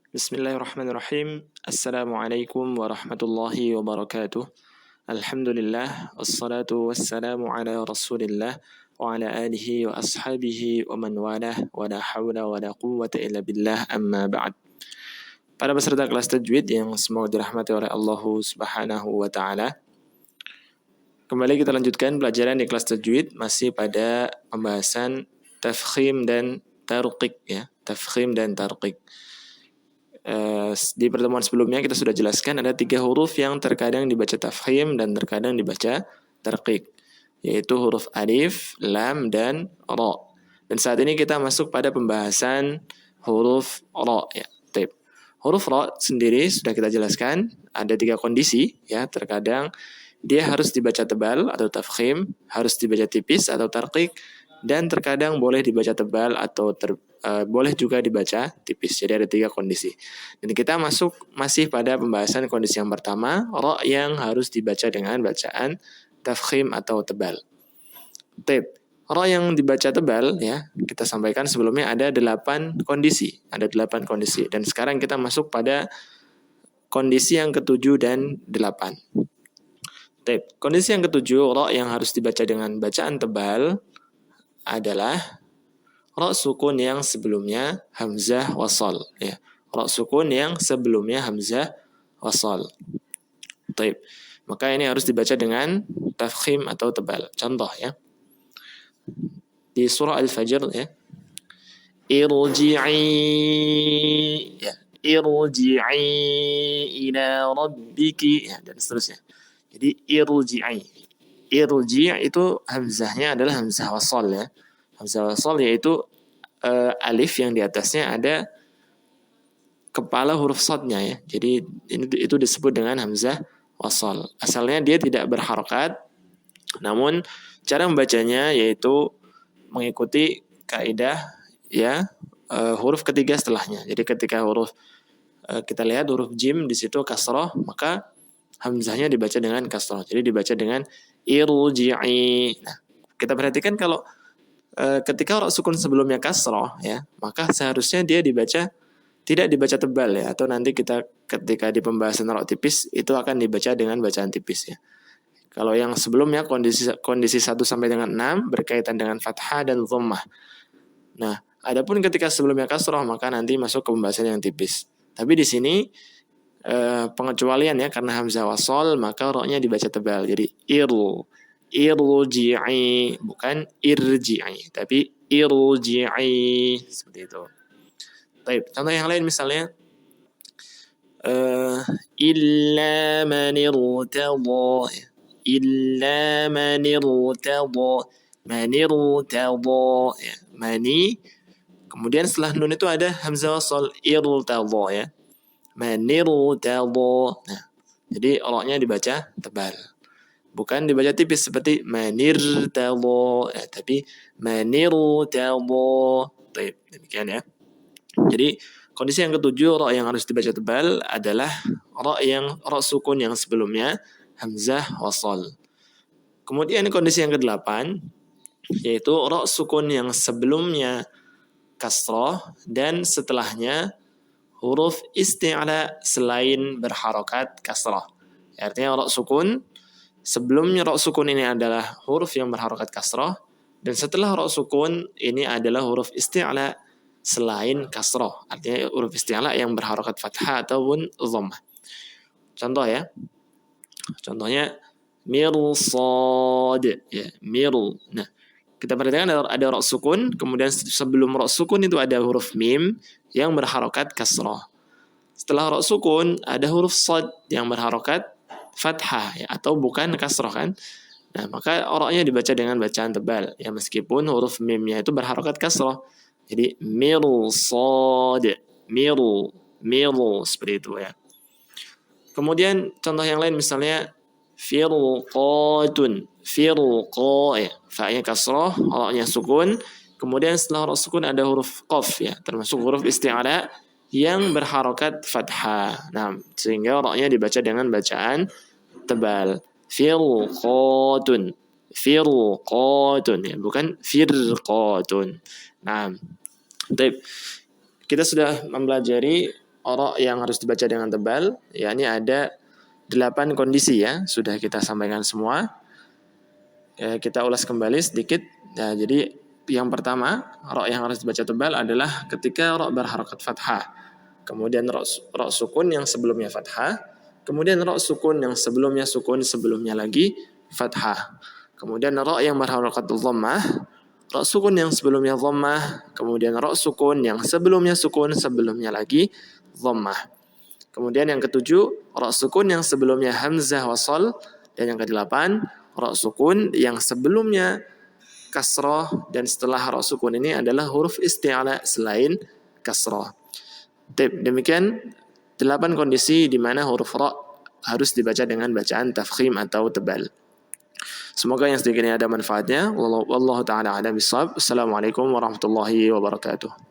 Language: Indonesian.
Bismillahirrahmanirrahim. Assalamualaikum warahmatullahi wabarakatuh. Alhamdulillah, wassalatu wassalamu ala rasulillah wa ala alihi wa ashabihi wa man walah wa la hawla wa la quwwata illa billah amma ba'd. Para peserta kelas tajwid yang semoga dirahmati oleh Allah Subhanahu wa taala. Kembali kita lanjutkan pelajaran di kelas tajwid masih pada pembahasan tafkhim dan tarqiq ya, tafkhim dan tarqiq. Di pertemuan sebelumnya kita sudah jelaskan ada 3 huruf yang terkadang dibaca tafkhim dan terkadang dibaca tarqiq, yaitu huruf alif, lam, dan ra. Dan saat ini kita masuk pada pembahasan huruf ra ya. Tip. Huruf ra sendiri sudah kita jelaskan ada 3 kondisi ya, terkadang dia harus dibaca tebal atau tafkhim, harus dibaca tipis atau tarqiq, dan terkadang boleh dibaca tebal atau boleh juga dibaca tipis. Jadi ada 3 kondisi. Dan kita masih pada pembahasan kondisi yang pertama, ra yang harus dibaca dengan bacaan tafkhim atau tebal. Tip. Ra yang dibaca tebal ya, kita sampaikan sebelumnya ada 8 kondisi. Ada 8 kondisi. Dan sekarang kita masuk pada kondisi yang ke-7 dan 8. Tip. Kondisi yang ke-7, ra yang harus dibaca dengan bacaan tebal adalah ra sukun yang sebelumnya hamzah wasal ya. Ra sukun yang sebelumnya hamzah wasal. Baik. Maka ini harus dibaca dengan tafkhim atau tebal. Contoh ya. Di surah Al-Fajr ya. Irji'i ya. Irji'i ila rabbiki ya, dan seterusnya. Jadi irji'i. Irji' itu hamzahnya adalah hamzah wasal ya. Hamzah wasal yaitu alif yang di atasnya ada kepala huruf shadnya ya. Jadi itu disebut dengan hamzah wasal. Asalnya dia tidak berharokat, namun cara membacanya yaitu mengikuti kaidah ya huruf ketiga setelahnya. Jadi ketika huruf kita lihat huruf jim di situ kasroh, maka hamzahnya dibaca dengan kasroh. Jadi dibaca dengan irji'i. Nah, kita perhatikan kalau ketika ra sukun sebelumnya kasroh ya, maka seharusnya dia tidak dibaca tebal ya, atau nanti kita ketika di pembahasan ra tipis itu akan dibaca dengan bacaan tipis ya. Kalau yang sebelumnya kondisi 1 sampai dengan 6 berkaitan dengan fathah dan dhammah. Nah, adapun ketika sebelumnya kasroh maka nanti masuk ke pembahasan yang tipis. Tapi di sini pengecualian ya, karena hamzah wasal maka ra-nya dibaca tebal. Jadi irji'i, bukan irji'i, tapi irji'i, seperti itu. Baik, contoh yang lain misalnya illa man irtadha, illa man irtadha, man irtadha ya, mani, kemudian setelah nun itu ada hamzah wasal irtadha ya, man irtadha. Nah, jadi ra-nya dibaca tebal. Bukan dibaca tipis seperti manirtadha, tapi manirtadha. Baik, demikian ya. Jadi kondisi yang ke-7 ra yang harus dibaca tebal adalah ra sukun yang sebelumnya hamzah wasal. Kemudian kondisi yang ke-8 yaitu ra sukun yang sebelumnya kasrah dan setelahnya huruf isti'la selain berharokat kasrah. Artinya ra sukun sebelumnya ra sukun ini adalah huruf yang berharokat kasrah, dan setelah ra sukun ini adalah huruf isti'la selain kasrah. Artinya huruf isti'la yang berharokat fathah ataupun dhammah. Contoh ya. Contohnya mirsad ya, Nah, kita perhatikan ada ra sukun, kemudian sebelum ra sukun itu ada huruf mim yang berharokat kasrah. Setelah ra sukun ada huruf shad yang berharokat fathah ya, atau bukan kasroh kan. Nah, maka ra-nya dibaca dengan bacaan tebal ya, meskipun huruf mimnya itu berharokat kasroh. Jadi mirsad, miru seperti itu ya. Kemudian contoh yang lain misalnya firqatun, firqa ya, fa-nya kasroh, ra-nya sukun. Kemudian setelah ra sukun ada huruf qaf ya, termasuk huruf isti'la yang berharokat fathah. Nah, sehingga ra-nya dibaca dengan bacaan tebal. Firqatun, firqatun ya, bukan firqatun. Nah, baik. Kita sudah mempelajari ra yang harus dibaca dengan tebal, yakni ada 8 kondisi ya, sudah kita sampaikan semua. Kita ulas kembali sedikit. Ya, jadi yang pertama, ra yang harus dibaca tebal adalah ketika ra berharakat fathah. Kemudian ra sukun yang sebelumnya fathah, kemudian ra sukun yang sebelumnya sukun, sebelumnya lagi fathah. Kemudian ra yang berharakat dhammah, ra sukun yang sebelumnya dhammah, kemudian ra sukun yang sebelumnya sukun, sebelumnya lagi dhammah. Kemudian yang ketujuh, ra sukun yang sebelumnya hamzah wasal, dan yang kedelapan, ra sukun yang sebelumnya kasrah dan setelah ra sukun ini adalah huruf isti'ala selain kasrah. Demikian 8 kondisi di mana huruf ra harus dibaca dengan bacaan tafkhim atau tebal. Semoga yang sedikit ini ada manfaatnya. Wallahu taala a'lam bishawab. Assalamualaikum warahmatullahi wabarakatuh.